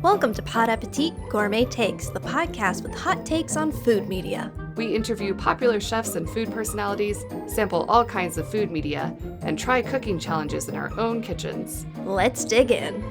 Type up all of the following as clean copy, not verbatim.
Welcome to Pod Appétit Gourmet Takes, the podcast with hot takes on food media. We interview popular chefs and food personalities, sample all kinds of food media, and try cooking challenges in our own kitchens. Let's dig in.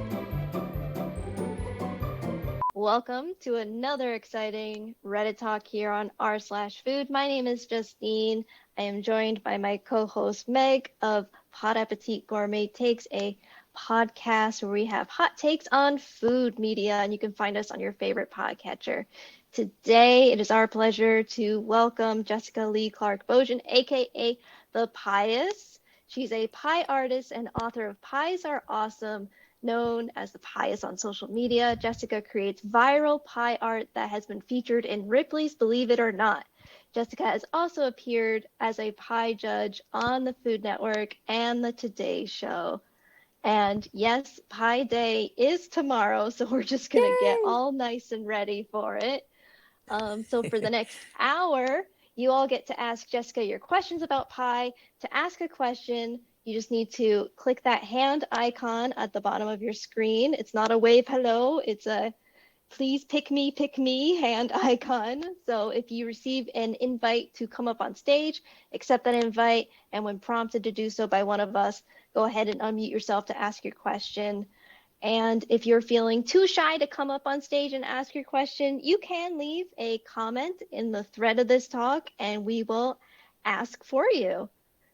Welcome to another exciting Reddit talk here on r/food. My name is Justine. I am joined by my co-host Meg of Pod Appétit Gourmet Takes, a podcast where we have hot takes on food media, and you can find us on your favorite podcatcher. Today, it is our pleasure to welcome Jessica Leigh Clark-Bojin, aka the Pieous. She's a pie artist and author of Pies Are Awesome, known as the Pieous on social media. Jessica creates viral pie art that has been featured in Ripley's Believe It or Not. Jessica has also appeared as a pie judge on the Food Network and the Today Show. And yes, Pie Day is tomorrow, so we're just going to get all nice and ready for it. So for the next hour, you all get to ask Jessica your questions about pie. To ask a question, you just need to click that hand icon at the bottom of your screen. It's not a wave hello, it's a please pick me hand icon. So if you receive an invite to come up on stage, accept that invite, and when prompted to do so by one of us, go ahead and unmute yourself to ask your question. And if you're feeling too shy to come up on stage and ask your question, you can leave a comment in the thread of this talk and we will ask for you.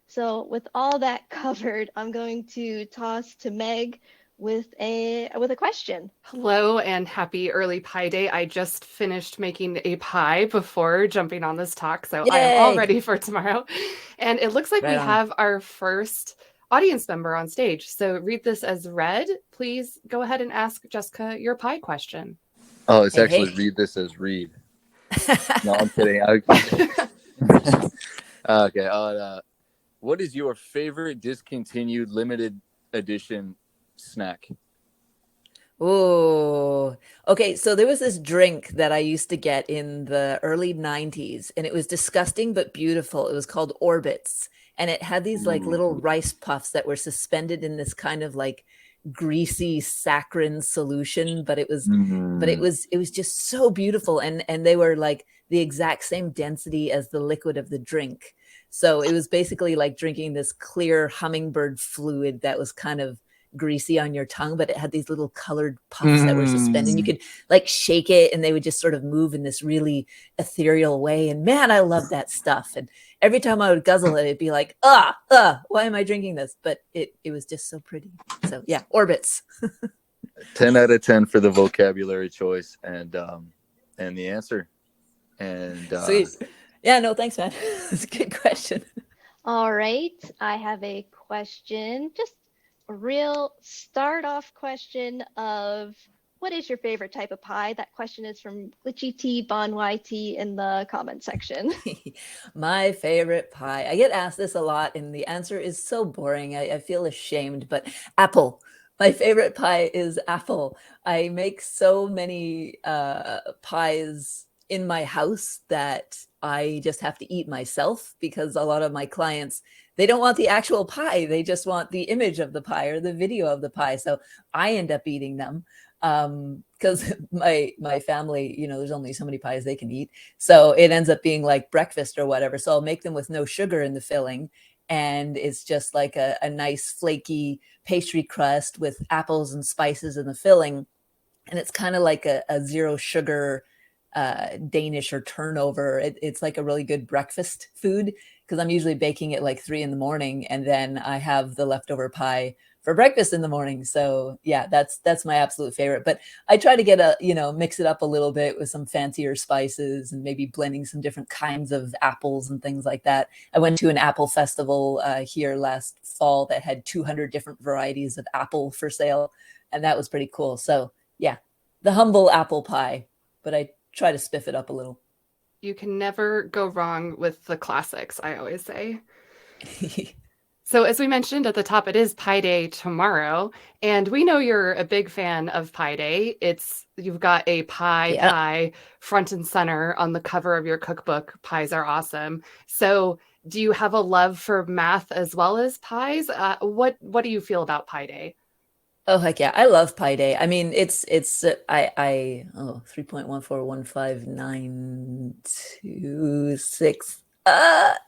So with all that covered, I'm going to toss to Meg with a question. Hello and happy early Pie Day. I just finished making a pie before jumping on this talk, so I am all ready for tomorrow. And it looks like we have our first audience member on stage. So read this as read. Please go ahead and ask Jessica your pie question. Oh, it's read this as read. No, I'm kidding. Okay. What is your favorite discontinued limited edition snack? Oh, okay. So there was this drink that I used to get in the early 90s, and it was disgusting but beautiful. It was called Orbits, and it had these like little rice puffs that were suspended in this kind of like greasy saccharine solution, but it was just so beautiful, and they were like the exact same density as the liquid of the drink. So it was basically like drinking this clear hummingbird fluid that was kind of greasy on your tongue, but it had these little colored puffs that were suspended. You could like shake it and they would just sort of move in this really ethereal way. And man, I love that stuff. And every time I would guzzle it, it'd be like, why am I drinking this? But it was just so pretty. So yeah, Orbits. 10 out of 10 for the vocabulary choice and the answer. And sweet. Yeah, no, thanks, man. It's a good question. All right, I have a question, just a real start-off question of what is your favorite type of pie? That question is from Glitchy T Bon YT in the comment section. My favorite pie. I get asked this a lot, and the answer is so boring. I feel ashamed, but apple. My favorite pie is apple. I make so many pies in my house that I just have to eat myself, because a lot of my clients, they don't want the actual pie. They just want the image of the pie or the video of the pie. So I end up eating them because my family, there's only so many pies they can eat. So it ends up being like breakfast or whatever. So I'll make them with no sugar in the filling. And it's just like a nice flaky pastry crust with apples and spices in the filling. And it's kind of like a zero sugar Danish or turnover. It's like a really good breakfast food, because I'm usually baking it like 3 a.m, and then I have the leftover pie for breakfast in the morning. So yeah, that's my absolute favorite. But I try to get mix it up a little bit with some fancier spices and maybe blending some different kinds of apples and things like that. I went to an apple festival here last fall that had 200 different varieties of apple for sale, and that was pretty cool. So yeah, the humble apple pie, but I try to spiff it up a little. You can never go wrong with the classics, I always say. So as we mentioned at the top, it is Pie Day tomorrow, and we know you're a big fan of Pie Day. You've got a pie front and center on the cover of your cookbook, Pies Are Awesome. So do you have a love for math as well as pies? What do you feel about Pie Day? Oh heck yeah, I love Pi Day. I mean, I 3.1415926.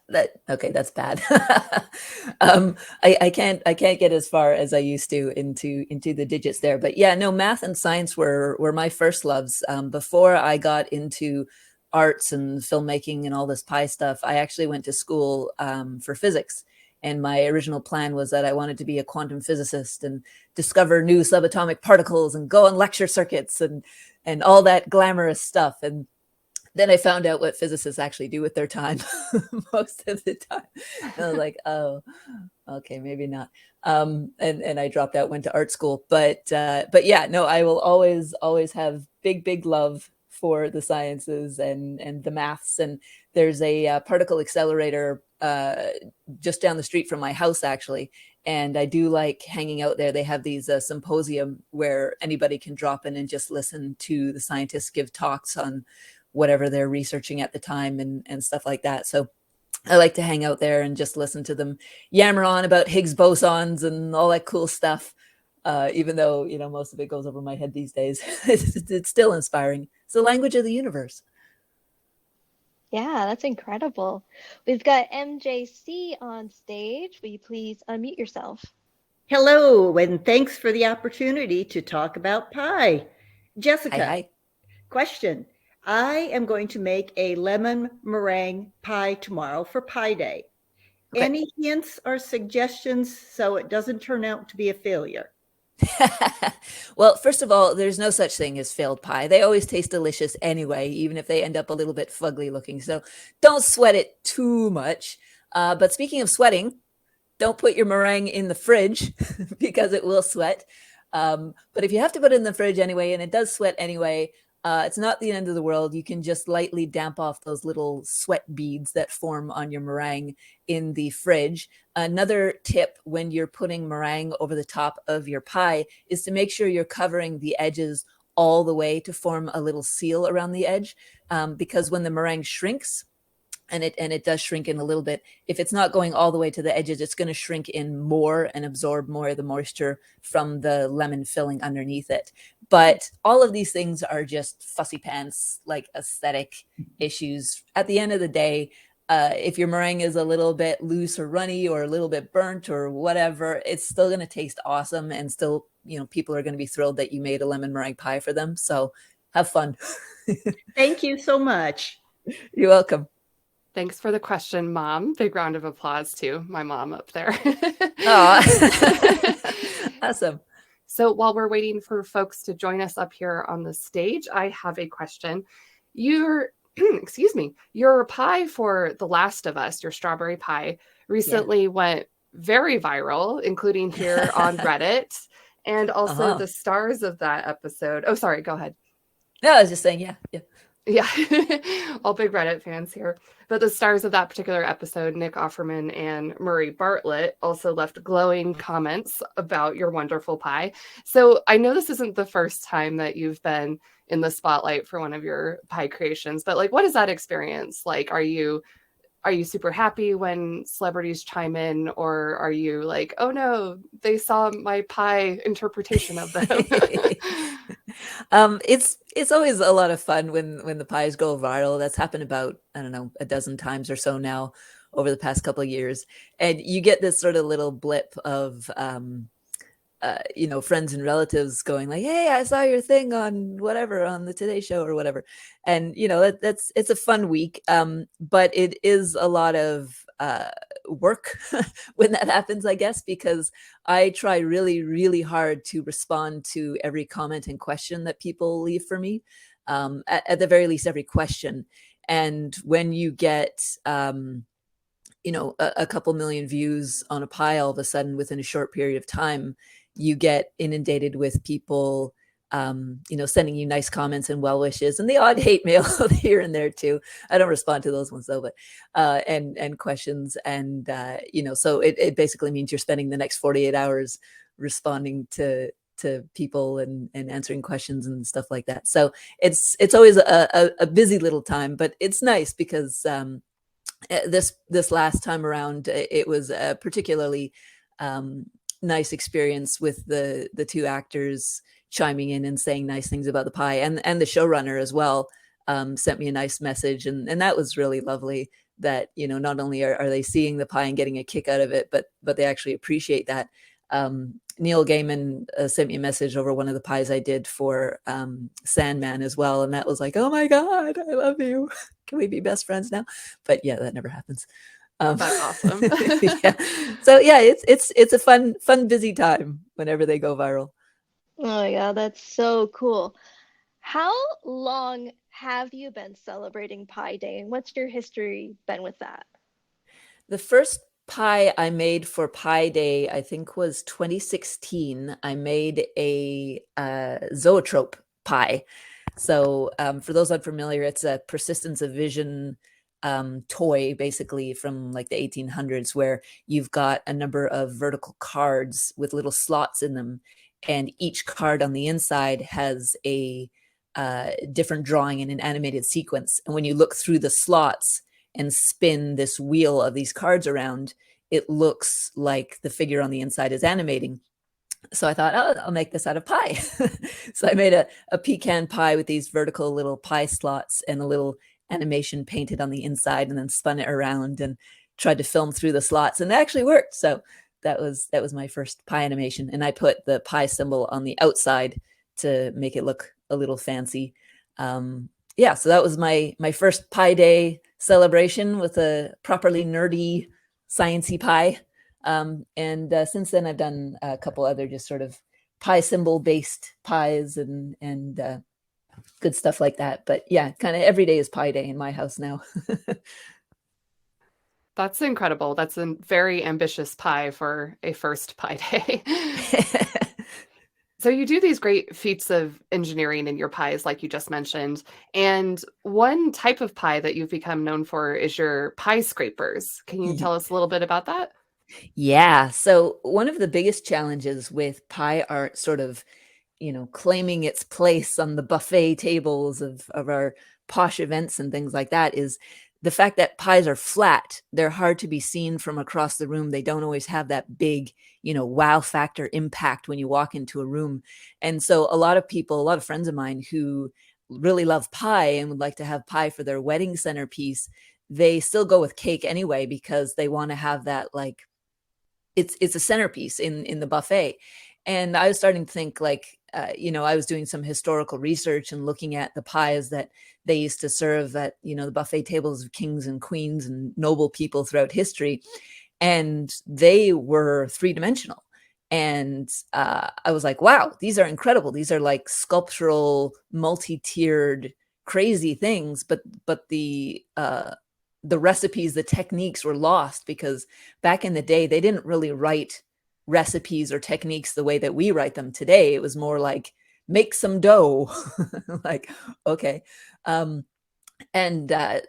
That's bad. I can't get as far as I used to into the digits there. But yeah, no, math and science were my first loves. Before I got into arts and filmmaking and all this pi stuff, I actually went to school for physics. And my original plan was that I wanted to be a quantum physicist and discover new subatomic particles and go on lecture circuits and all that glamorous stuff. And then I found out what physicists actually do with their time most of the time. And I was like, oh, okay, maybe not. And I dropped out, went to art school. But yeah, no, I will always have big love for the sciences and the maths. And there's a particle accelerator just down the street from my house, actually. And I do like hanging out there. They have these symposium where anybody can drop in and just listen to the scientists give talks on whatever they're researching at the time and stuff like that. So I like to hang out there and just listen to them yammer on about Higgs bosons and all that cool stuff. Even though, most of it goes over my head these days, it's still inspiring. It's the language of the universe. Yeah, that's incredible. We've got MJC on stage. Will you please unmute yourself? Hello, and thanks for the opportunity to talk about pie. Jessica, Hi. Question. I am going to make a lemon meringue pie tomorrow for Pie Day. Okay. Any hints or suggestions so it doesn't turn out to be a failure? Well, first of all, there's no such thing as failed pie. They always taste delicious anyway, even if they end up a little bit fugly looking. So don't sweat it too much. But speaking of sweating, don't put your meringue in the fridge because it will sweat. But if you have to put it in the fridge anyway, and it does sweat anyway, it's not the end of the world. You can just lightly damp off those little sweat beads that form on your meringue in the fridge. Another tip when you're putting meringue over the top of your pie is to make sure you're covering the edges all the way to form a little seal around the edge. Because when the meringue shrinks, and it does shrink in a little bit, if it's not going all the way to the edges, it's going to shrink in more and absorb more of the moisture from the lemon filling underneath it. But all of these things are just fussy pants, like aesthetic issues. At the end of the day, if your meringue is a little bit loose or runny or a little bit burnt or whatever, it's still going to taste awesome. And still, people are going to be thrilled that you made a lemon meringue pie for them. So have fun. Thank you so much. You're welcome. Thanks for the question, Mom. Big round of applause to my mom up there. Awesome. So while we're waiting for folks to join us up here on the stage, I have a question. Your pie for The Last of Us, your strawberry pie, recently went very viral, including here on Reddit, and also the stars of that episode. Oh, sorry, go ahead. No, I was just saying, yeah. Yeah, all big Reddit fans here. But the stars of that particular episode, Nick Offerman and Murray Bartlett, also left glowing comments about your wonderful pie. So I know this isn't the first time that you've been in the spotlight for one of your pie creations, but what is that experience like? Are you super happy when celebrities chime in, or are you like, oh no, they saw my pie interpretation of them? It's always a lot of fun when the pies go viral. That's happened about, I don't know, a dozen times or so now over the past couple of years. And you get this sort of little blip of, friends and relatives going like, hey, I saw your thing on whatever, on the Today Show or whatever. And, it's a fun week. But it is a lot of work when that happens, I guess, because I try really, really hard to respond to every comment and question that people leave for me. At the very least, every question. And when you get, a couple million views on a pie all of a sudden within a short period of time, you get inundated with people, sending you nice comments and well wishes, and the odd hate mail here and there too. I don't respond to those ones though, but and questions, and so it basically means you're spending the next 48 hours responding to people and answering questions and stuff like that. So it's always a busy little time, but it's nice because this last time around it was particularly nice experience with the two actors chiming in and saying nice things about the pie, and the showrunner as well sent me a nice message, and that was really lovely. That, you know, not only are they seeing the pie and getting a kick out of it, but they actually appreciate that. Neil Gaiman sent me a message over one of the pies I did for Sandman as well, and that was like, oh my god, I love you. Can we be best friends now? But yeah, that never happens. That's awesome. Yeah. So yeah, it's a fun busy time whenever they go viral. Oh my God, that's so cool. How long have you been celebrating Pi Day, and what's your history been with that? The first pie I made for Pi Day, I think, was 2016. I made a zoetrope pie. So for those unfamiliar, it's a persistence of vision toy, basically from like the 1800s, where you've got a number of vertical cards with little slots in them, and each card on the inside has a different drawing in an animated sequence. And when you look through the slots and spin this wheel of these cards around, it looks like the figure on the inside is animating. So I thought, oh, I'll make this out of pie. So I made a pecan pie with these vertical little pie slots and a little animation painted on the inside, and then spun it around and tried to film through the slots, and it actually worked. So that was my first pie animation, and I put the pie symbol on the outside to make it look a little fancy. Yeah, so that was my first Pi Day celebration with a properly nerdy, sciencey pie. And since then, I've done a couple other just sort of pie symbol based pies and good stuff like that. But yeah, kind of every day is Pi Day in my house now. That's incredible. That's a very ambitious pie for a first Pi Day. So you do these great feats of engineering in your pies, like you just mentioned. And one type of pie that you've become known for is your pie scrapers. Can you tell us a little bit about that? Yeah. So one of the biggest challenges with pie art sort of, you know, claiming its place on the buffet tables of our posh events and things like that is the fact that pies are flat. They're hard to be seen from across the room. They don't always have that big, you know, wow factor impact when you walk into a room. And so a lot of people, a lot of friends of mine who really love pie and would like to have pie for their wedding centerpiece, they still go with cake anyway, because they want to have that, like, it's a centerpiece in the buffet. And I was starting to think, like, you know, I was doing some historical research and looking at the pies that they used to serve at, you know, the buffet tables of kings and queens and noble people throughout history. And they were three-dimensional. And I was like, wow, these are incredible. These are like sculptural, multi-tiered, crazy things. But the recipes, the techniques were lost, because back in the day, they didn't really write recipes or techniques the way that we write them today. It was more like, make some dough. Like, okay. But there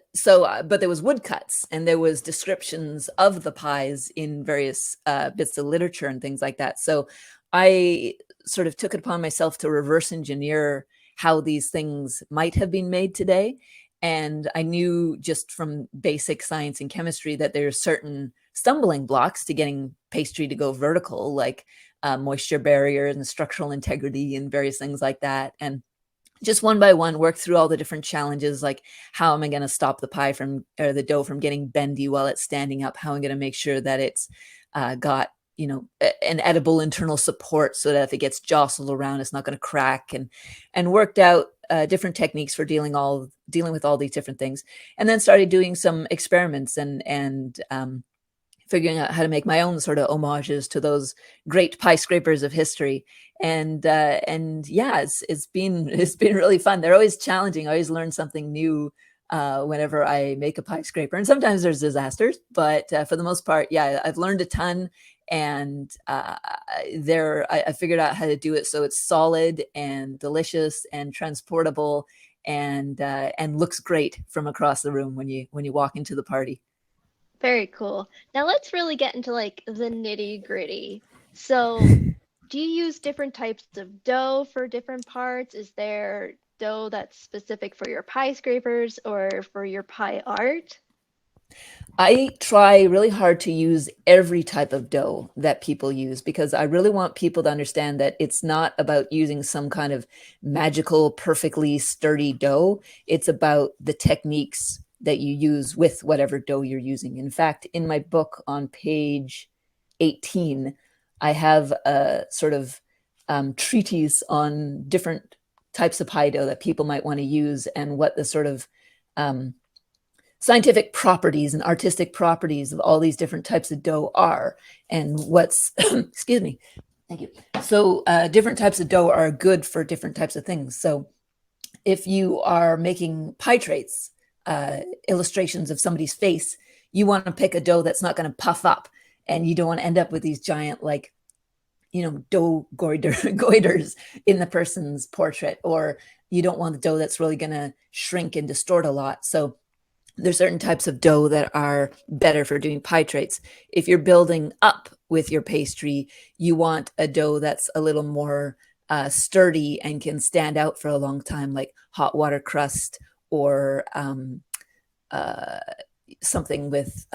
was woodcuts, and there was descriptions of the pies in various bits of literature and things like that. So I sort of took it upon myself to reverse engineer how these things might have been made today. And I knew just from basic science and chemistry that there's certain stumbling blocks to getting pastry to go vertical, like moisture barrier and structural integrity and various things like that. And just one by one work through all the different challenges, like how am I going to stop the pie from, or the dough from getting bendy while it's standing up? How am I going to make sure that it's got, you know, an edible internal support, so that if it gets jostled around, it's not going to crack, and worked out different techniques for dealing with all these different things. And then started doing some experiments and figuring out how to make my own sort of homages to those great pie scrapers of history. And yeah, it's been really fun. They're always challenging. I always learn something new whenever I make a pie scraper. And sometimes there's disasters, but for the most part, yeah, I've learned a ton. And I figured out how to do it so it's solid and delicious and transportable and looks great from across the room when you walk into the party. Very cool. Now let's really get into like the nitty gritty. So do you use different types of dough for different parts? Is there dough that's specific for your pie scrapers or for your pie art? I try really hard to use every type of dough that people use because I really want people to understand that it's not about using some kind of magical, perfectly sturdy dough. It's about the techniques that you use with whatever dough you're using. In fact, in my book on page 18, I have a sort of treatise on different types of pie dough that people might want to use and what the sort of scientific properties and artistic properties of all these different types of dough are, and what's excuse me, thank you. So different types of dough are good for different types of things. So if you are making pie trays, illustrations of somebody's face, you want to pick a dough that's not going to puff up, and you don't want to end up with these giant, like, dough goiters in the person's portrait, or you don't want the dough that's really going to shrink and distort a lot. So there's certain types of dough that are better for doing pie trays. If you're building up with your pastry, you want a dough that's a little more sturdy and can stand out for a long time, like hot water crust, or something with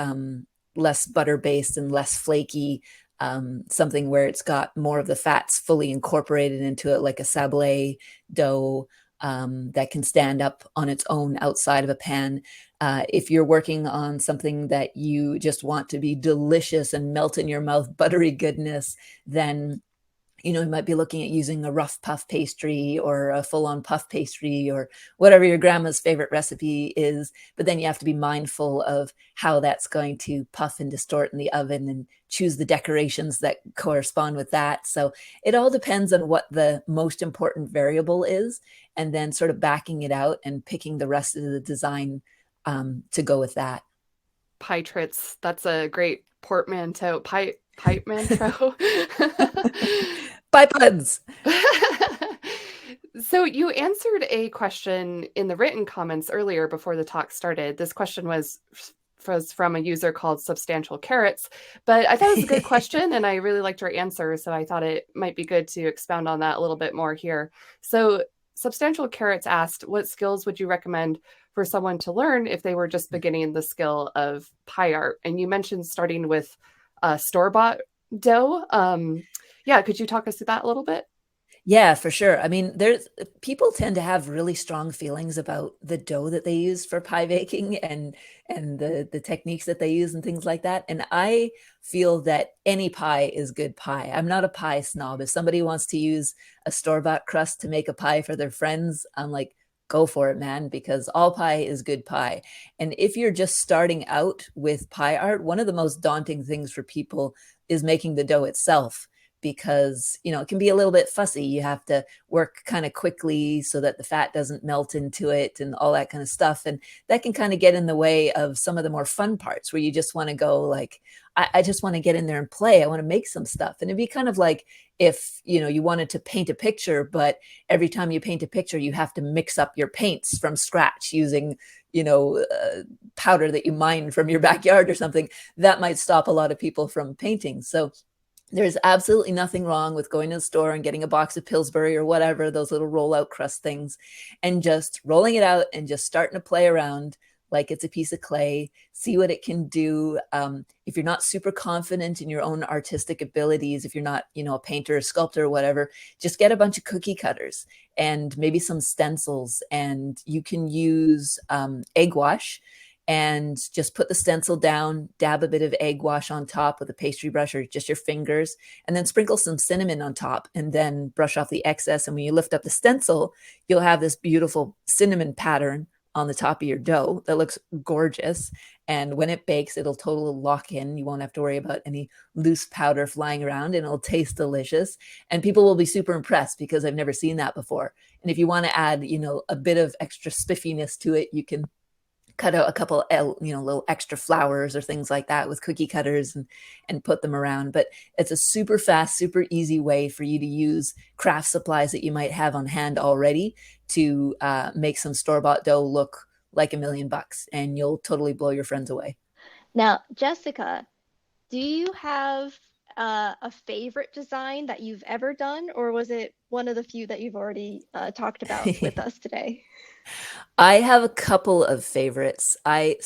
less butter based and less flaky, something where it's got more of the fats fully incorporated into it, like a sablé dough that can stand up on its own outside of a pan. If you're working on something that you just want to be delicious and melt in your mouth, buttery goodness, then you might be looking at using a rough puff pastry or a full-on puff pastry or whatever your grandma's favorite recipe is. But then you have to be mindful of how that's going to puff and distort in the oven, and choose the decorations that correspond with that. So it all depends on what the most important variable is, and then sort of backing it out and picking the rest of the design to go with that. Pie trits. That's a great portmanteau. Pipe manteau. Pie puds. So you answered a question in the written comments earlier before the talk started. This question was from a user called Substantial Carrots, but I thought it was a good question and I really liked your answer. So I thought it might be good to expound on that a little bit more here. So Substantial Carrots asked, what skills would you recommend for someone to learn if they were just beginning the skill of pie art? And you mentioned starting with store-bought dough. Yeah, could you talk us through that a little bit? Yeah, for sure. I mean, people tend to have really strong feelings about the dough that they use for pie baking, and the techniques that they use and things like that. And I feel that any pie is good pie. I'm not a pie snob. If somebody wants to use a store-bought crust to make a pie for their friends, I'm like, go for it, man, because all pie is good pie. And if you're just starting out with pie art, one of the most daunting things for people is making the dough itself, because it can be a little bit fussy. You have to work kind of quickly so that the fat doesn't melt into it and all that kind of stuff, and that can kind of get in the way of some of the more fun parts, where you just want to go like, I just want to get in there and play. I want to make some stuff. And it'd be kind of like if you wanted to paint a picture, but every time you paint a picture you have to mix up your paints from scratch using powder that you mine from your backyard or something. That might stop a lot of people from painting. So there's absolutely nothing wrong with going to the store and getting a box of Pillsbury or whatever, those little rollout crust things, and just rolling it out and just starting to play around like it's a piece of clay, see what it can do. If you're not super confident in your own artistic abilities, if you're not, a painter, a sculptor, or whatever, just get a bunch of cookie cutters and maybe some stencils, and you can use egg wash. And just put the stencil down, dab a bit of egg wash on top with a pastry brush or just your fingers, and then sprinkle some cinnamon on top, and then brush off the excess. And when you lift up the stencil, you'll have this beautiful cinnamon pattern on the top of your dough that looks gorgeous. And when it bakes, it'll totally lock in. You won't have to worry about any loose powder flying around, and it'll taste delicious. And people will be super impressed because I've never seen that before. And if you want to add, a bit of extra spiffiness to it, you can cut out a couple, little extra flowers or things like that with cookie cutters and put them around. But it's a super fast, super easy way for you to use craft supplies that you might have on hand already to make some store-bought dough look like $1,000,000, and you'll totally blow your friends away. Now, Jessica, do you have a favorite design that you've ever done, or was it one of the few that you've already talked about with us today? I have a couple of favorites. I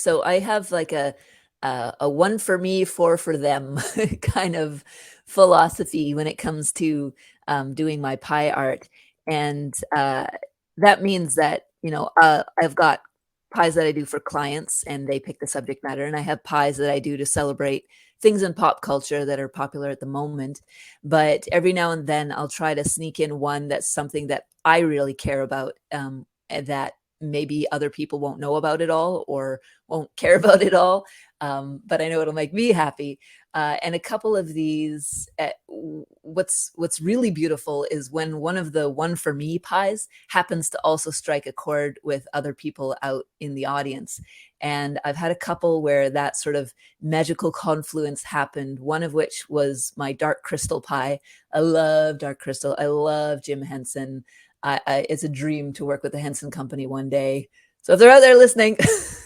have like a one for me, four for them kind of philosophy when it comes to doing my pie art, and that means that I've got pies that I do for clients, and they pick the subject matter, and I have pies that I do to celebrate things in pop culture that are popular at the moment. But every now and then, I'll try to sneak in one that's something that I really care about, and that maybe other people won't know about it all or won't care about it all. But I know it'll make me happy. And a couple of these, what's really beautiful is when one of the one for me pies happens to also strike a chord with other people out in the audience. And I've had a couple where that sort of magical confluence happened, one of which was my dark crystal pie. I love dark crystal. I love Jim Henson. It's a dream to work with the Henson Company one day. So if they're out there listening,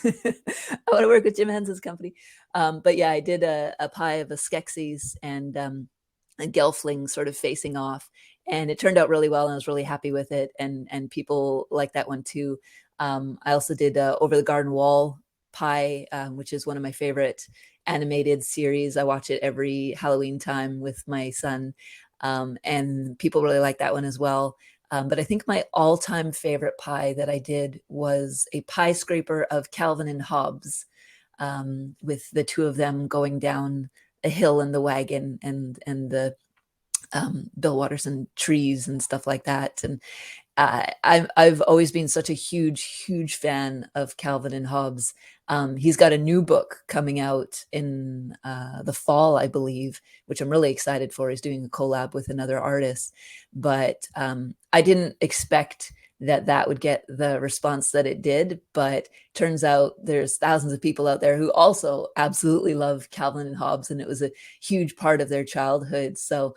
I want to work with Jim Henson's company. But yeah, I did a pie of a Skeksis and a Gelfling sort of facing off, and it turned out really well, and I was really happy with it. And people like that one too. I also did Over the Garden Wall pie, which is one of my favorite animated series. I watch it every Halloween time with my son, and people really like that one as well. But I think my all-time favorite pie that I did was a pie scraper of Calvin and Hobbes, with the two of them going down a hill in the wagon, and the Bill Watterson trees and stuff like that. And I've always been such a huge fan of Calvin and Hobbes. He's got a new book coming out in the fall, I believe, which I'm really excited for. He's doing a collab with another artist, but I didn't expect that would get the response that it did. But turns out there's thousands of people out there who also absolutely love Calvin and Hobbes, and it was a huge part of their childhood. So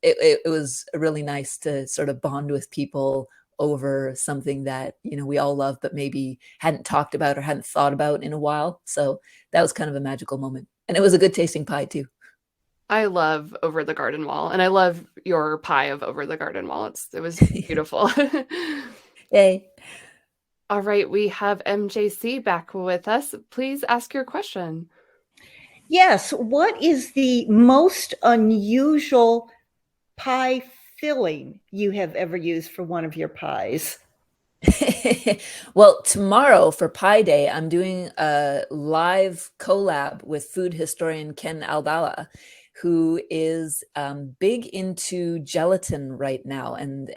it was really nice to sort of bond with people over something that we all love but maybe hadn't talked about or hadn't thought about in a while. So that was kind of a magical moment, and it was a good tasting pie too. I love Over the Garden Wall, and I love your pie of Over the Garden Wall. It was beautiful. Yay. All right, we have MJC back with us. Please ask your question. Yes. What is the most unusual pie filling you have ever used for one of your pies? Well, tomorrow for Pie Day, I'm doing a live collab with food historian Ken Aldala, who is big into gelatin right now, and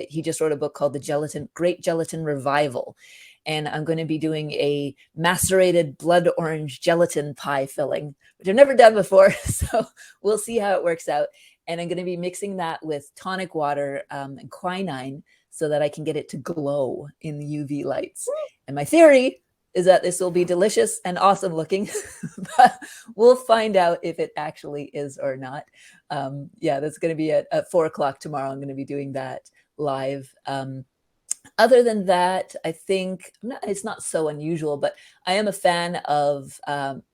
he just wrote a book called The Great Gelatin Revival. And I'm going to be doing a macerated blood orange gelatin pie filling, which I've never done before. So we'll see how it works out. And I'm going to be mixing that with tonic water and quinine so that I can get it to glow in the UV lights. And my theory is that this will be delicious and awesome looking, but we'll find out if it actually is or not. Yeah, that's going to be at 4:00 tomorrow. I'm going to be doing that live. Other than that, I think it's not so unusual, but I am a fan of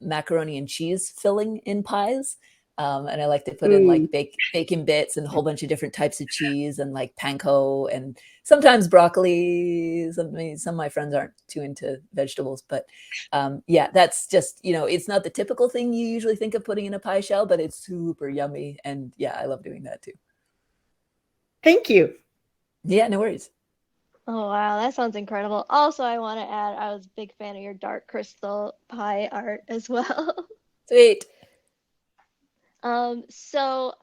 macaroni and cheese filling in pies. And I like to put in like bacon bits and a whole bunch of different types of cheese and like panko and sometimes broccoli. Some of my friends aren't too into vegetables, but yeah, that's just, it's not the typical thing you usually think of putting in a pie shell, but it's super yummy. And yeah, I love doing that too. Thank you. Yeah, no worries. Oh, wow. That sounds incredible. Also, I want to add, I was a big fan of your dark crystal pie art as well. Sweet. So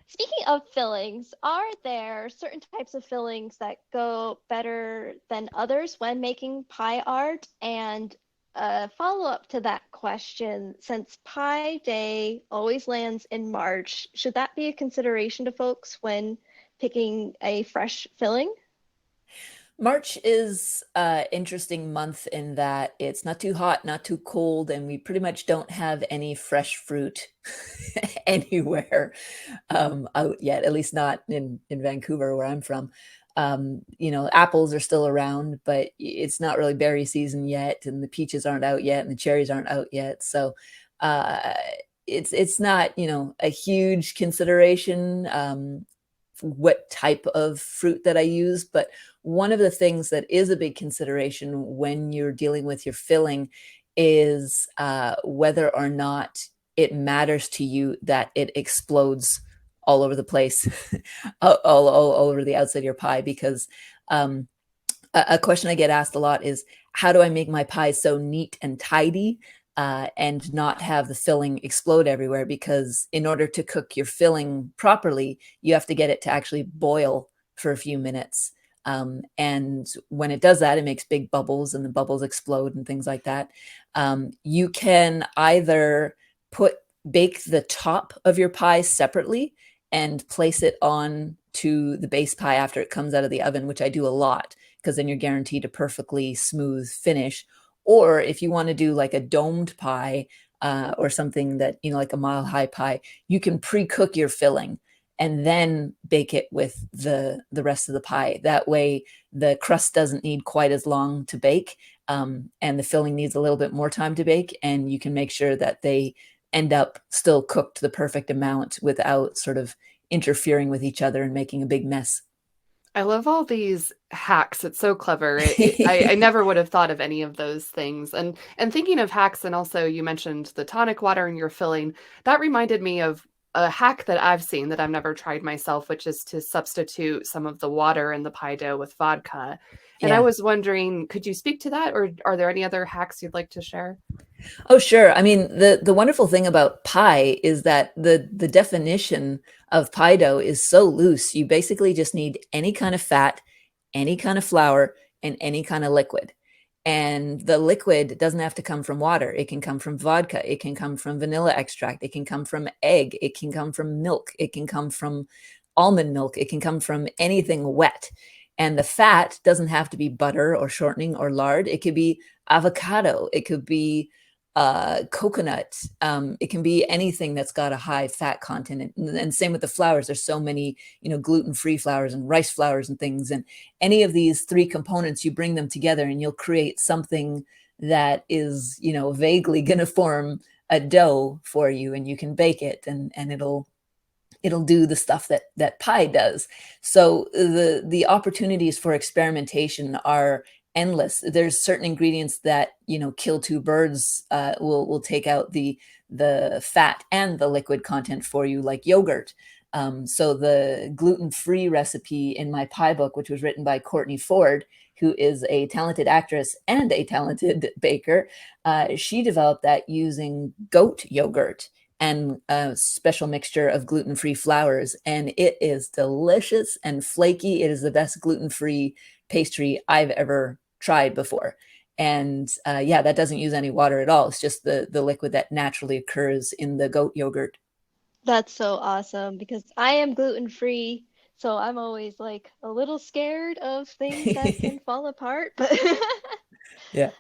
speaking of fillings, are there certain types of fillings that go better than others when making pie art? And follow up to that question, since Pie Day always lands in March, should that be a consideration to folks when picking a fresh filling? March is an interesting month in that it's not too hot, not too cold, and we pretty much don't have any fresh fruit anywhere out yet, at least not in Vancouver, where I'm from. Apples are still around, but it's not really berry season yet, and the peaches aren't out yet, and the cherries aren't out yet. So it's not, a huge consideration what type of fruit that I use. But one of the things that is a big consideration when you're dealing with your filling is whether or not it matters to you that it explodes all over the place, all over the outside of your pie. Because a question I get asked a lot is, how do I make my pie so neat and tidy and not have the filling explode everywhere? Because in order to cook your filling properly, you have to get it to actually boil for a few minutes. And when it does that, it makes big bubbles and the bubbles explode and things like that. You can either bake the top of your pie separately and place it on to the base pie after it comes out of the oven, which I do a lot, because then you're guaranteed a perfectly smooth finish. Or if you want to do like a domed pie or something that, like a mile high pie, you can pre-cook your filling and then bake it with the rest of the pie. That way the crust doesn't need quite as long to bake, and the filling needs a little bit more time to bake, and you can make sure that they end up still cooked the perfect amount without sort of interfering with each other and making a big mess. I love all these hacks. It's so clever. I never would have thought of any of those things. And thinking of hacks, and also you mentioned the tonic water in your filling, that reminded me of a hack that I've seen that I've never tried myself, which is to substitute some of the water in the pie dough with vodka. And I was wondering, could you speak to that, or are there any other hacks you'd like to share? Oh, sure. I mean, the wonderful thing about pie is that the definition of pie dough is so loose. You basically just need any kind of fat, any kind of flour, and any kind of liquid. And the liquid doesn't have to come from water. It can come from vodka. It can come from vanilla extract. It can come from egg. It can come from milk. It can come from almond milk. It can come from anything wet. And the fat doesn't have to be butter or shortening or lard. It could be avocado. It could be coconut. It can be anything that's got a high fat content. And same with the flours. There's so many, gluten-free flours and rice flours and things. And any of these three components, you bring them together and you'll create something that is, vaguely going to form a dough for you, and you can bake it and it'll do the stuff that pie does. So the opportunities for experimentation are endless. There's certain ingredients that, kill two birds, will take out the fat and the liquid content for you, like yogurt. So the gluten-free recipe in my pie book, which was written by Courtney Ford, who is a talented actress and a talented baker, she developed that using goat yogurt and a special mixture of gluten-free flours. And it is delicious and flaky. It is the best gluten-free pastry I've ever tried before. And that doesn't use any water at all. It's just the liquid that naturally occurs in the goat yogurt. That's so awesome, because I am gluten-free, so I'm always like a little scared of things that can fall apart. But yeah.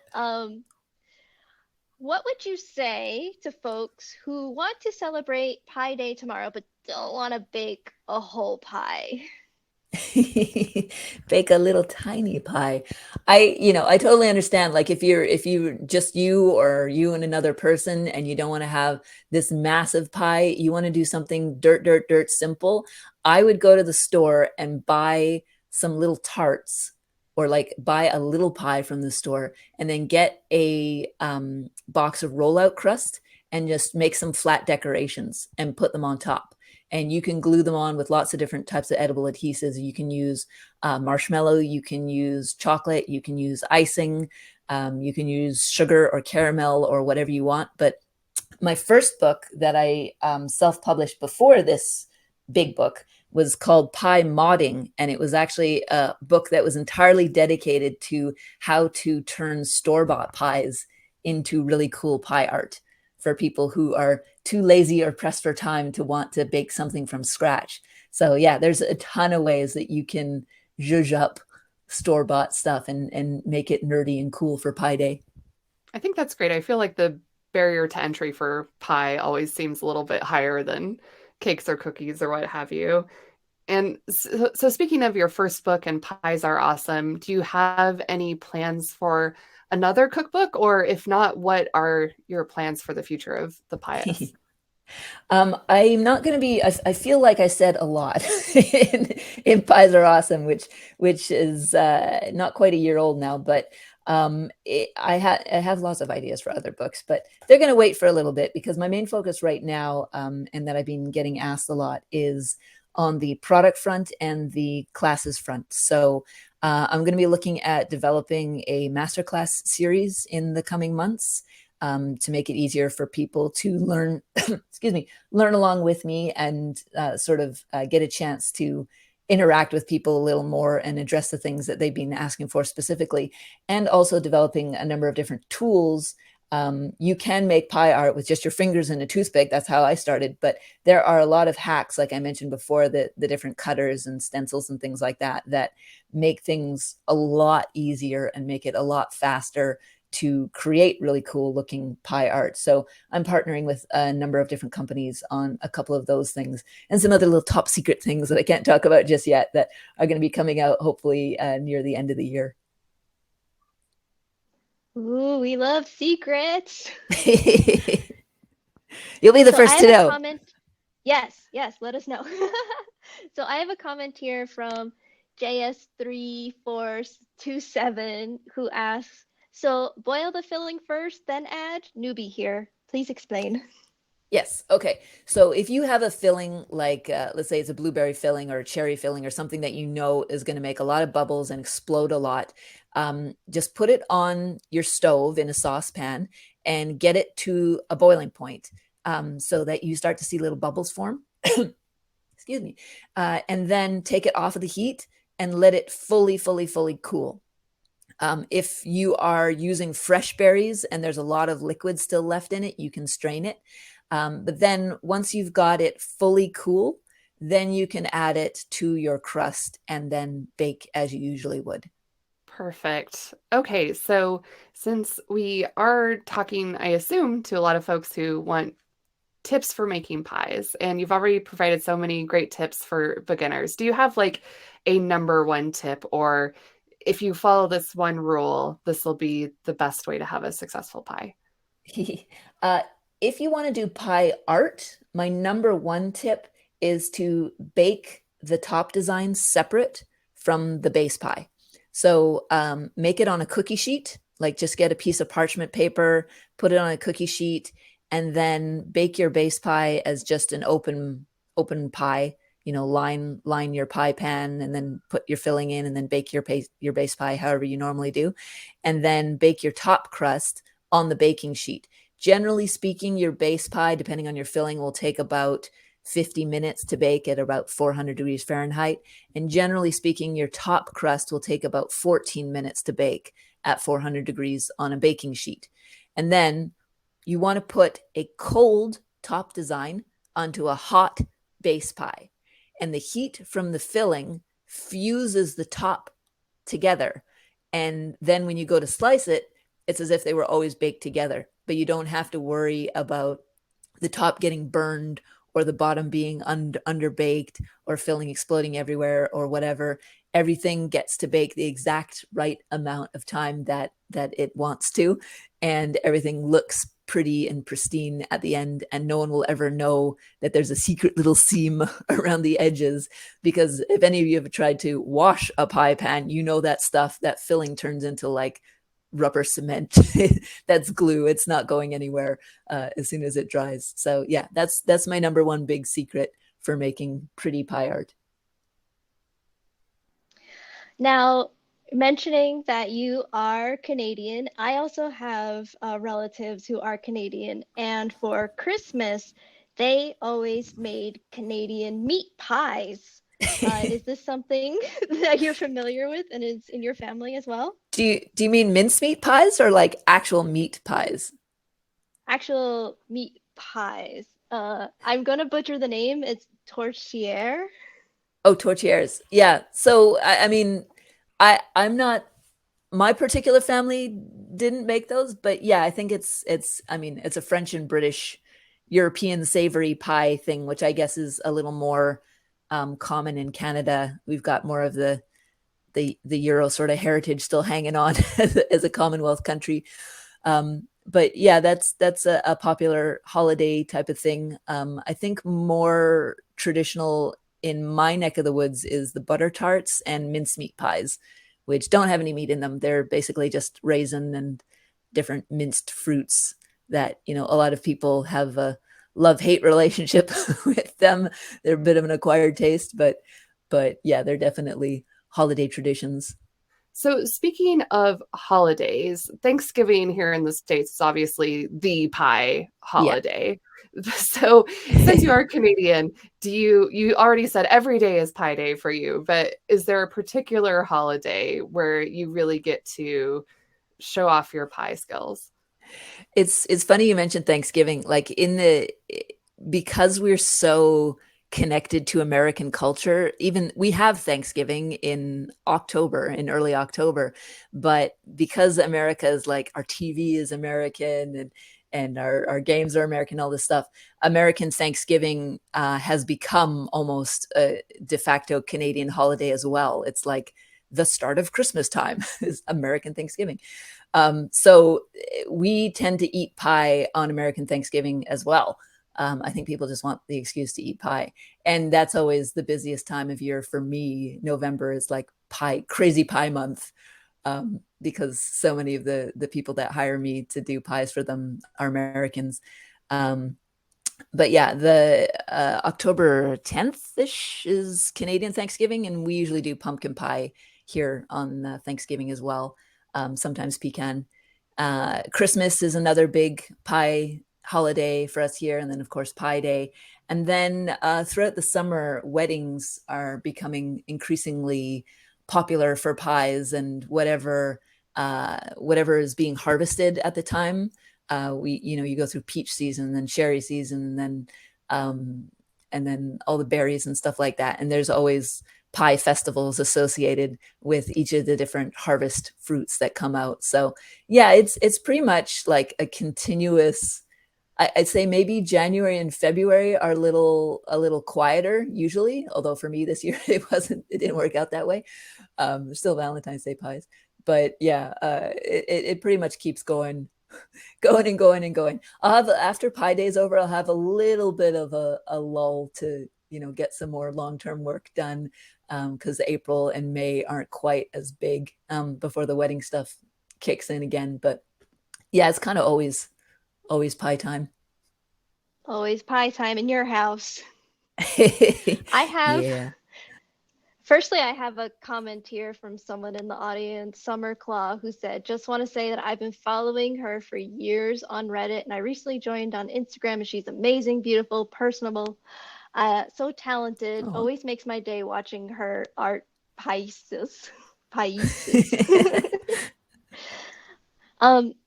What would you say to folks who want to celebrate Pie Day tomorrow but don't want to bake a whole pie? Bake a little tiny pie. I totally understand. Like if you just you or you and another person and you don't want to have this massive pie, you want to do something dirt simple. I would go to the store and buy some little tarts, or like buy a little pie from the store, and then get a box of rollout crust and just make some flat decorations and put them on top. And you can glue them on with lots of different types of edible adhesives. You can use marshmallow, you can use chocolate, you can use icing, you can use sugar or caramel or whatever you want. But my first book that I self-published before this big book was called Pie Modding. And it was actually a book that was entirely dedicated to how to turn store-bought pies into really cool pie art for people who are too lazy or pressed for time to want to bake something from scratch. So yeah, there's a ton of ways that you can zhuzh up store-bought stuff and make it nerdy and cool for Pie Day. I think that's great. I feel like the barrier to entry for pie always seems a little bit higher than cakes or cookies or what have you. And so speaking of your first book, and pies are awesome, do you have any plans for another cookbook? Or if not, what are your plans for the future of the Pieous? I'm not going to be. I feel like I said a lot in Pies Are Awesome, which is not quite a year old now, but I have lots of ideas for other books, but they're going to wait for a little bit because my main focus right now, and that I've been getting asked a lot, is on the product front and the classes front. So I'm going to be looking at developing a masterclass series in the coming months. To make it easier for people to learn, learn along with me and sort of get a chance to interact with people a little more and address the things that they've been asking for specifically, and also developing a number of different tools. You can make pie art with just your fingers and a toothpick. That's how I started. But there are a lot of hacks, like I mentioned before, the different cutters and stencils and things like that, that make things a lot easier and make it a lot faster to create really cool looking pie art. So I'm partnering with a number of different companies on a couple of those things and some other little top secret things that I can't talk about just yet that are going to be coming out hopefully near the end of the year. Ooh, we love secrets. You'll be the first to know. Yes, let us know. So I have a comment here from JS3427 who asks, so boil the filling first, then add? Newbie here. Please explain. Yes. Okay. So if you have a filling like, let's say it's a blueberry filling or a cherry filling or something that you know is going to make a lot of bubbles and explode a lot, just put it on your stove in a saucepan and get it to a boiling point so that you start to see little bubbles form. Excuse me. And then take it off of the heat and let it fully cool. If you are using fresh berries and there's a lot of liquid still left in it, you can strain it. But then once you've got it fully cool, then you can add it to your crust and then bake as you usually would. Perfect. Okay, so since we are talking, I assume, to a lot of folks who want tips for making pies, and you've already provided so many great tips for beginners, do you have like a number one tip, or if you follow this one rule, this will be the best way to have a successful pie? If you want to do pie art, my number one tip is to bake the top design separate from the base pie. So make it on a cookie sheet, like just get a piece of parchment paper, put it on a cookie sheet, and then bake your base pie as just an open pie. You know, line your pie pan and then put your filling in and then bake your base pie however you normally do. And then bake your top crust on the baking sheet. Generally speaking, your base pie, depending on your filling, will take about 50 minutes to bake at about 400 degrees Fahrenheit. And generally speaking, your top crust will take about 14 minutes to bake at 400 degrees on a baking sheet. And then you want to put a cold top design onto a hot base pie. And the heat from the filling fuses the top together. And then when you go to slice it, it's as if they were always baked together, but you don't have to worry about the top getting burned or the bottom being underbaked or filling exploding everywhere or whatever. Everything gets to bake the exact right amount of time that it wants to, and everything looks pretty and pristine at the end, and no one will ever know that there's a secret little seam around the edges, because if any of you have tried to wash a pie pan, you know that stuff, that filling turns into like rubber cement. That's glue. It's not going anywhere as soon as it dries. So yeah, that's my number one big secret for making pretty pie art. Now, mentioning that you are Canadian, I also have relatives who are Canadian, and for Christmas, they always made Canadian meat pies. Is this something that you're familiar with and is in your family as well? Do you mean mincemeat pies or like actual meat pies? Actual meat pies. I'm gonna butcher the name. It's tourtière. Oh, tourtières. Yeah. So I mean, I'm not. My particular family didn't make those, but yeah, I think it's. I mean, it's a French and British, European savory pie thing, which I guess is a little more common in Canada. We've got more of the Euro sort of heritage still hanging on as a Commonwealth country. but yeah, that's a popular holiday type of thing. I think more traditional in my neck of the woods is the butter tarts and mincemeat pies, which don't have any meat in them. They're basically just raisin and different minced fruits that, a lot of people have a love-hate relationship with them. They're a bit of an acquired taste, but yeah, they're definitely holiday traditions. So speaking of holidays, Thanksgiving here in the States is obviously the pie holiday. Yeah. So since you are Canadian, you already said every day is Pie Day for you, but is there a particular holiday where you really get to show off your pie skills? It's funny you mentioned Thanksgiving. Like because we're so connected to American culture, even we have Thanksgiving in early October, but because America is like, our TV is American and our games are American, all this stuff, American Thanksgiving has become almost a de facto Canadian holiday as well. It's like the start of Christmas time is American Thanksgiving. So we tend to eat pie on American Thanksgiving as well. I think people just want the excuse to eat pie. And that's always the busiest time of year for me. November is like crazy pie month, because so many of the people that hire me to do pies for them are Americans. But yeah, the October 10th-ish is Canadian Thanksgiving, and we usually do pumpkin pie here on Thanksgiving as well. Sometimes pecan. Christmas is another big pie holiday for us here, and then of course Pie Day. And then throughout the summer, weddings are becoming increasingly popular for pies, and whatever is being harvested at the time. You go through peach season, and then cherry season, and then all the berries and stuff like that. And there's always pie festivals associated with each of the different harvest fruits that come out. So yeah, it's pretty much like a continuous. I'd say maybe January and February are a little quieter usually, although for me this year it didn't work out that way. There's still Valentine's Day pies, but yeah, it pretty much keeps going and going and going. After Pie Day's over, I'll have a little bit of a lull to get some more long-term work done, because April and May aren't quite as big before the wedding stuff kicks in again. But yeah, it's kind of always pie time. Always pie time in your house. Firstly, I have a comment here from someone in the audience, Summer Claw, who said, just want to say that I've been following her for years on Reddit, and I recently joined on Instagram, and she's amazing, beautiful, personable, so talented. Oh. Always makes my day watching her art. Pieous.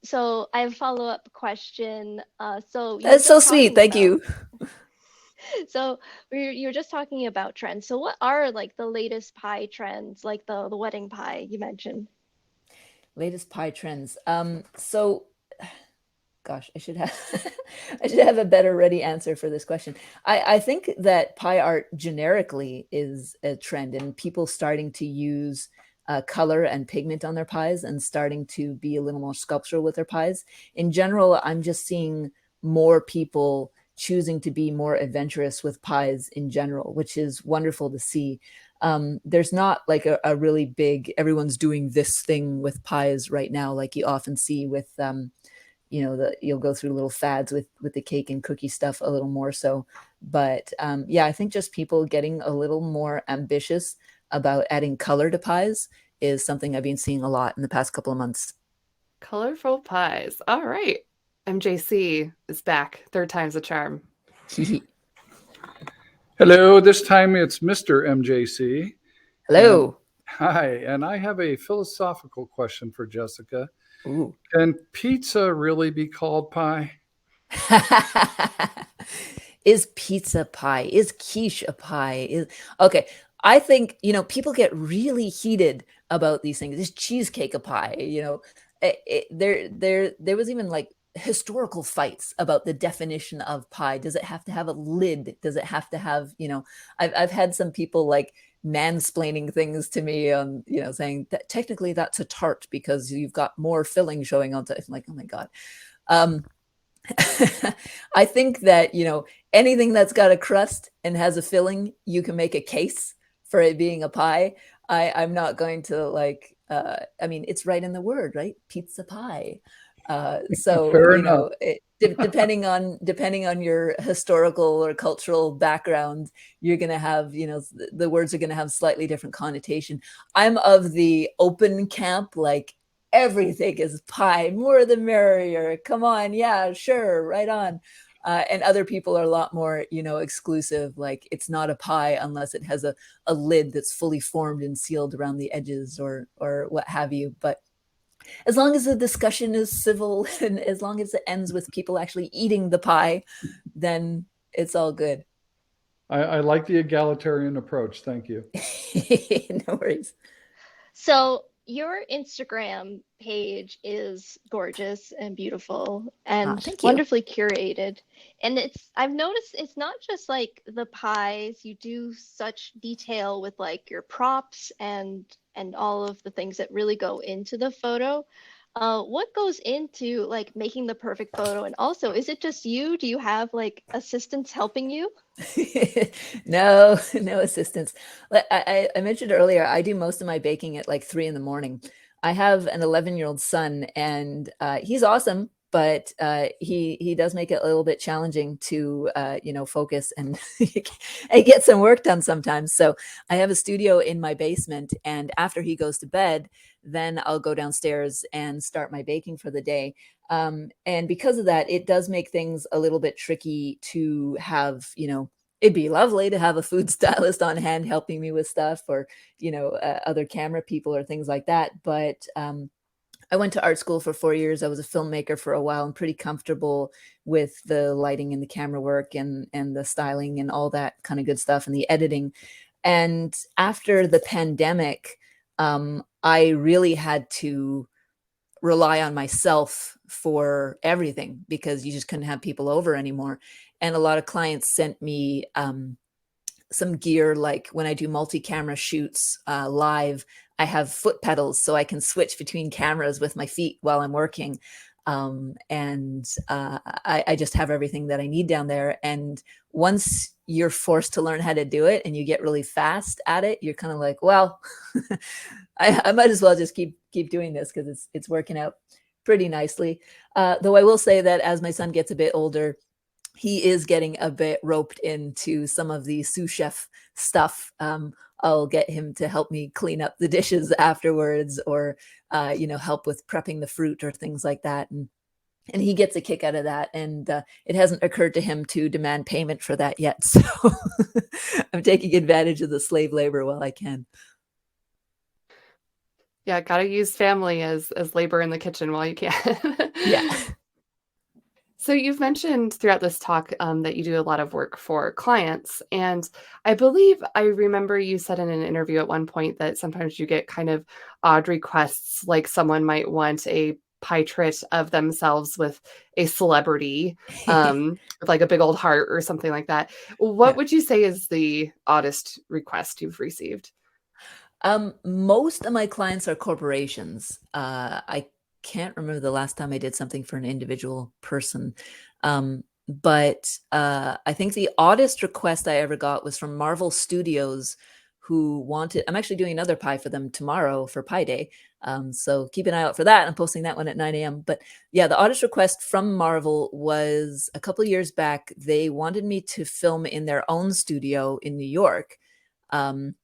So I have a follow-up question. That's so sweet. Thank you. So you're just talking about trends. So what are like the latest pie trends, like the wedding pie you mentioned? Latest pie trends. So gosh, I should have a better ready answer for this question. I think that pie art generically is a trend, and people starting to use color and pigment on their pies and starting to be a little more sculptural with their pies. In general, I'm just seeing more people choosing to be more adventurous with pies in general, which is wonderful to see. There's not like a really big, everyone's doing this thing with pies right now, like you often see with, you'll go through little fads with the cake and cookie stuff a little more so. But yeah, I think just people getting a little more ambitious about adding color to pies is something I've been seeing a lot in the past couple of months. Colorful pies. All right. MJC is back. Third time's a charm. Hello, this time it's Mr. MJC. Hello. Hi, and I have a philosophical question for Jessica. Ooh. Can pizza really be called pie? Is pizza pie? Is quiche a pie? Okay. I think, people get really heated about these things. Is cheesecake a pie? There was even like historical fights about the definition of pie. Does it have to have a lid? Does it have to have, I've had some people like mansplaining things to me on, saying that technically that's a tart because you've got more filling showing on top. I'm like, oh my God. Um, I think that, anything that's got a crust and has a filling, you can make a case for it being a pie. I'm not going to it's right in the word, right? Pizza pie. So, Fair enough. depending on your historical or cultural background, you're going to have, the words are going to have slightly different connotation. I'm of the open camp, like everything is pie, more the merrier. Come on, yeah, sure, right on. And other people are a lot more, exclusive. Like it's not a pie unless it has a lid that's fully formed and sealed around the edges or what have you. But as long as the discussion is civil and as long as it ends with people actually eating the pie, then it's all good. I like the egalitarian approach. Thank you. No worries. So your Instagram page is gorgeous and beautiful and thank you. wonderfully curated. And I've noticed it's not just like the pies, you do such detail with like your props and all of the things that really go into the photo. What goes into like making the perfect photo? And also, is it just you? Do you have like assistants helping you? No assistance. I mentioned earlier, I do most of my baking at like 3 a.m. I have an 11-year-old son, and he's awesome, but he does make it a little bit challenging to focus and and get some work done sometimes. So I have a studio in my basement, and after he goes to bed, then I'll go downstairs and start my baking for the day. And because of that, it does make things a little bit tricky to have, it'd be lovely to have a food stylist on hand helping me with stuff, or, other camera people or things like that. But I went to art school for 4 years. I was a filmmaker for a while. I'm pretty comfortable with the lighting and the camera work and the styling and all that kind of good stuff and the editing. And after the pandemic, I really had to rely on myself for everything because you just couldn't have people over anymore. And a lot of clients sent me some gear, like when I do multi-camera shoots live, I have foot pedals so I can switch between cameras with my feet while I'm working. I just have everything that I need down there. And once you're forced to learn how to do it and you get really fast at it, you're kind of like, well, I might as well just keep doing this because it's working out pretty nicely. Though I will say that as my son gets a bit older, he is getting a bit roped into some of the sous chef stuff. I'll get him to help me clean up the dishes afterwards, or help with prepping the fruit or things like that. And he gets a kick out of that. And it hasn't occurred to him to demand payment for that yet. So I'm taking advantage of the slave labor while I can. Yeah, gotta use family as labor in the kitchen while you can. Yeah. So you've mentioned throughout this talk that you do a lot of work for clients. And I believe I remember you said in an interview at one point that sometimes you get kind of odd requests, like someone might want a portrait of themselves with a celebrity, with like a big old heart or something like that. What would you say is the oddest request you've received? Most of my clients are corporations. I can't remember the last time I did something for an individual person. But I think the oddest request I ever got was from Marvel Studios, who wanted, I'm actually doing another pie for them tomorrow for Pie Day. So keep an eye out for that. I'm posting that one at 9 a.m. But yeah, the oddest request from Marvel was a couple of years back. They wanted me to film in their own studio in New York, and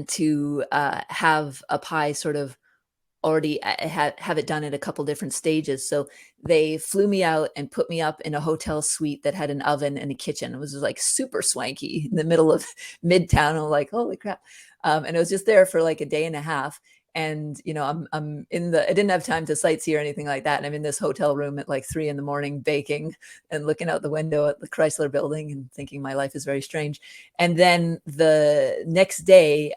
to have a pie sort of already have it done at a couple different stages. So they flew me out and put me up in a hotel suite that had an oven and a kitchen. It was like super swanky in the middle of Midtown. I'm like, holy crap. And it was just there for like a day and a half. And, I'm I didn't have time to sightsee or anything like that. And I'm in this hotel room at like 3 a.m. baking and looking out the window at the Chrysler building and thinking my life is very strange. And then the next day,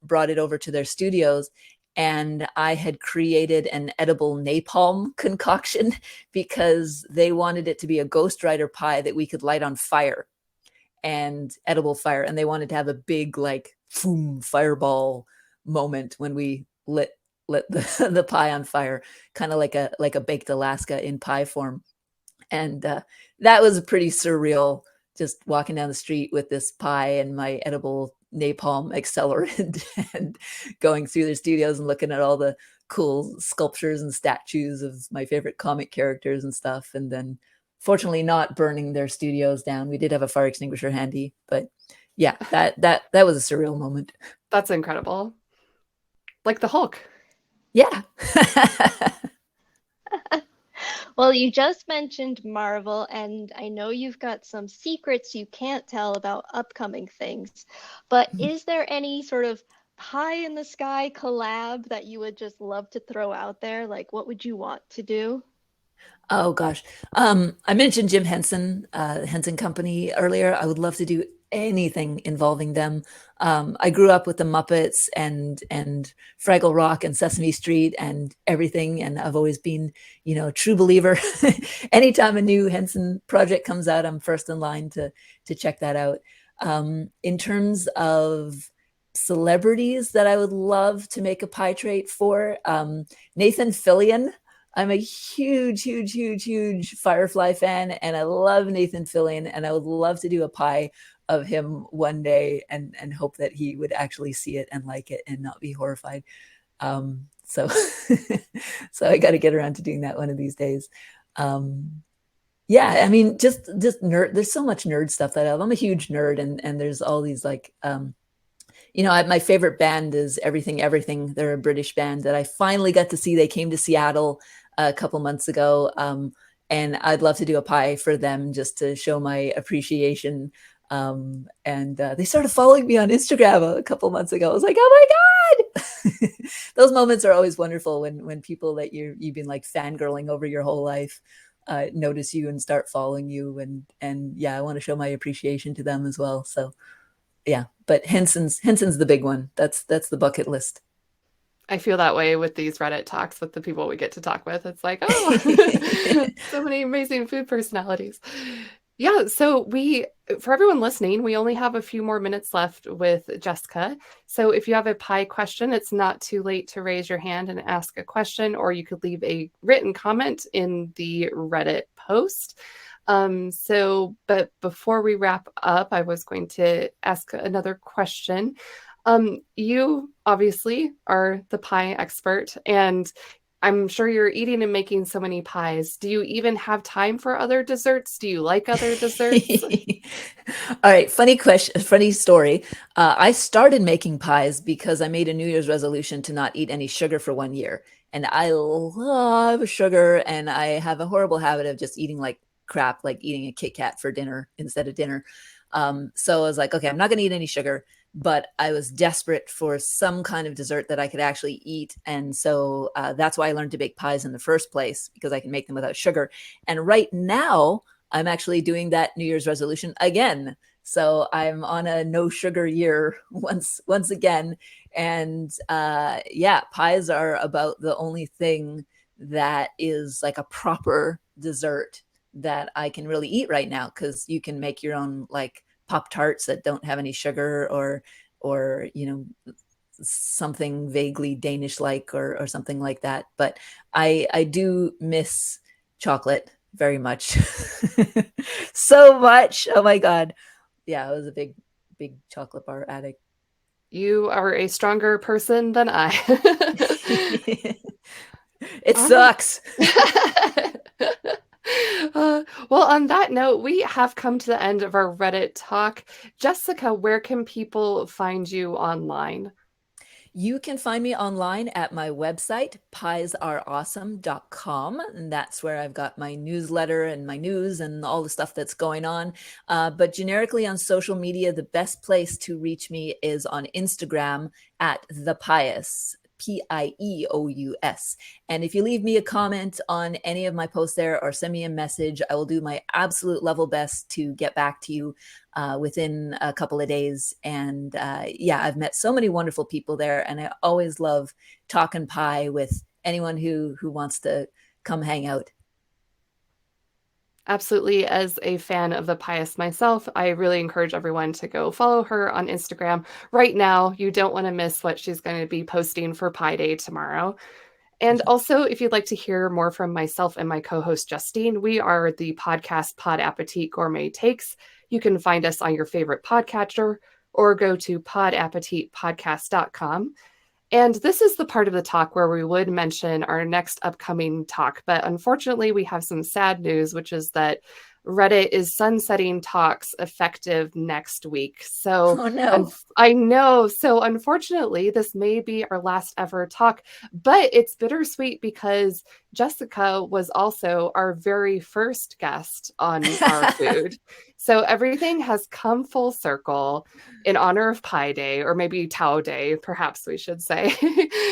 brought it over to their studios, and I had created an edible napalm concoction because they wanted it to be a ghostwriter pie that we could light on fire, and edible fire. And they wanted to have a big, like, boom, fireball moment when we lit lit the, the pie on fire, kind of like a baked Alaska in pie form. And that was pretty surreal, just walking down the street with this pie and my edible napalm accelerant and going through their studios and looking at all the cool sculptures and statues of my favorite comic characters and stuff. And then fortunately not burning their studios down. We did have a fire extinguisher handy, but yeah, that was a surreal moment. That's incredible. Like the Hulk. Yeah. Well, you just mentioned Marvel, and I know you've got some secrets you can't tell about upcoming things, but is there any sort of pie in the sky collab that you would just love to throw out there? Like, what would you want to do? Oh gosh. I mentioned Jim Henson, Henson Company earlier. I would love to do anything involving them. I grew up with the Muppets and Fraggle Rock and Sesame Street and everything, and I've always been, a true believer. Anytime a new Henson project comes out, I'm first in line to check that out. In terms of celebrities that I would love to make a pie trait for, Nathan Fillion. I'm a huge Firefly fan, and I love Nathan Fillion, and I would love to do a pie of him one day and hope that he would actually see it and like it and not be horrified. So I got to get around to doing that one of these days. Yeah, I mean, just nerd. There's so much nerd stuff that I'm a huge nerd, and there's all these like, my favorite band is Everything Everything. They're a British band that I finally got to see. They came to Seattle a couple months ago, and I'd love to do a pie for them just to show my appreciation. And they started following me on Instagram a couple months ago. I was like, oh my God. Those moments are always wonderful when people that you've been like fangirling over your whole life notice you and start following you. And yeah, I want to show my appreciation to them as well. So yeah, but Henson's the big one. That's the bucket list. I feel that way with these Reddit talks with the people we get to talk with. It's like, oh, so many amazing food personalities. Yeah, so for everyone listening, we only have a few more minutes left with Jessica. So if you have a pie question, it's not too late to raise your hand and ask a question, or you could leave a written comment in the Reddit post. But before we wrap up, I was going to ask another question. You obviously are the pie expert, and I'm sure you're eating and making so many pies. Do you even have time for other desserts? Do you like other desserts? All right. Funny question. Funny story. I started making pies because I made a New Year's resolution to not eat any sugar for 1 year. And I love sugar, and I have a horrible habit of just eating like crap, like eating a Kit Kat for dinner instead of dinner. So I was like, okay, I'm not going to eat any sugar, but I was desperate for some kind of dessert that I could actually eat. And so that's why I learned to bake pies in the first place, because I can make them without sugar. And right now I'm actually doing that New Year's resolution again. So I'm on a no sugar year once again. And yeah, pies are about the only thing that is like a proper dessert that I can really eat right now, because you can make your own like Pop-Tarts that don't have any sugar, or something vaguely Danish like or something like that. But I do miss chocolate very much. So much. Oh my God. Yeah, I was a big chocolate bar addict. You are a stronger person than I. It sucks. Well, on that note, we have come to the end of our Reddit talk. Jessica, where can people find you online? You can find me online at my website, piesareawesome.com. And that's where I've got my newsletter and my news and all the stuff that's going on. But generically on social media, the best place to reach me is on Instagram at the Pieous. Pieous. And if you leave me a comment on any of my posts there or send me a message, I will do my absolute level best to get back to you within a couple of days. And yeah, I've met so many wonderful people there, and I always love talking pie with anyone who wants to come hang out. Absolutely. As a fan of the Pieous myself, I really encourage everyone to go follow her on Instagram right now. You don't want to miss what she's going to be posting for Pi Day tomorrow. And also, if you'd like to hear more from myself and my co-host Justine, we are the podcast Pod Appétit Gourmet Takes. You can find us on your favorite podcatcher or go to podappetitpodcast.com. And this is the part of the talk where we would mention our next upcoming talk. But unfortunately, we have some sad news, which is that Reddit is sunsetting talks effective next week. So Oh, no. I know. So unfortunately, this may be our last ever talk, but it's bittersweet because Jessica was also our very first guest on our food. So everything has come full circle in honor of Pi Day, or maybe Tao Day, perhaps we should say.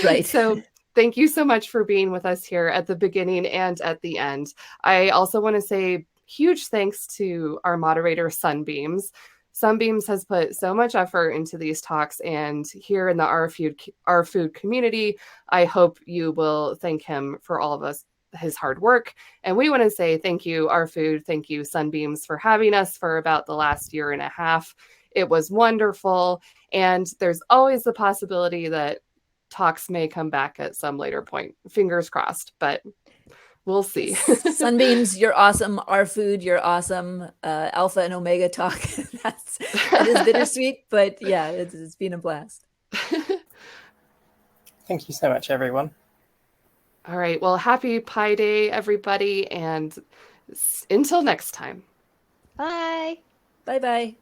Right. So thank you so much for being with us here at the beginning and at the end. I also want to say huge thanks to our moderator, Sunbeams. Sunbeams has put so much effort into these talks, and here in the Our Food community, I hope you will thank him for all of his hard work. And we want to say thank you, Our Food. Thank you, Sunbeams, for having us for about the last year and a half. It was wonderful. And there's always the possibility that talks may come back at some later point. Fingers crossed, but we'll see. Sunbeams, you're awesome. Our Food, you're awesome. Alpha and Omega talk. that is bittersweet, but yeah, it's been a blast. Thank you so much, everyone. All right. Well, happy Pi Day, everybody. And until next time. Bye. Bye-bye.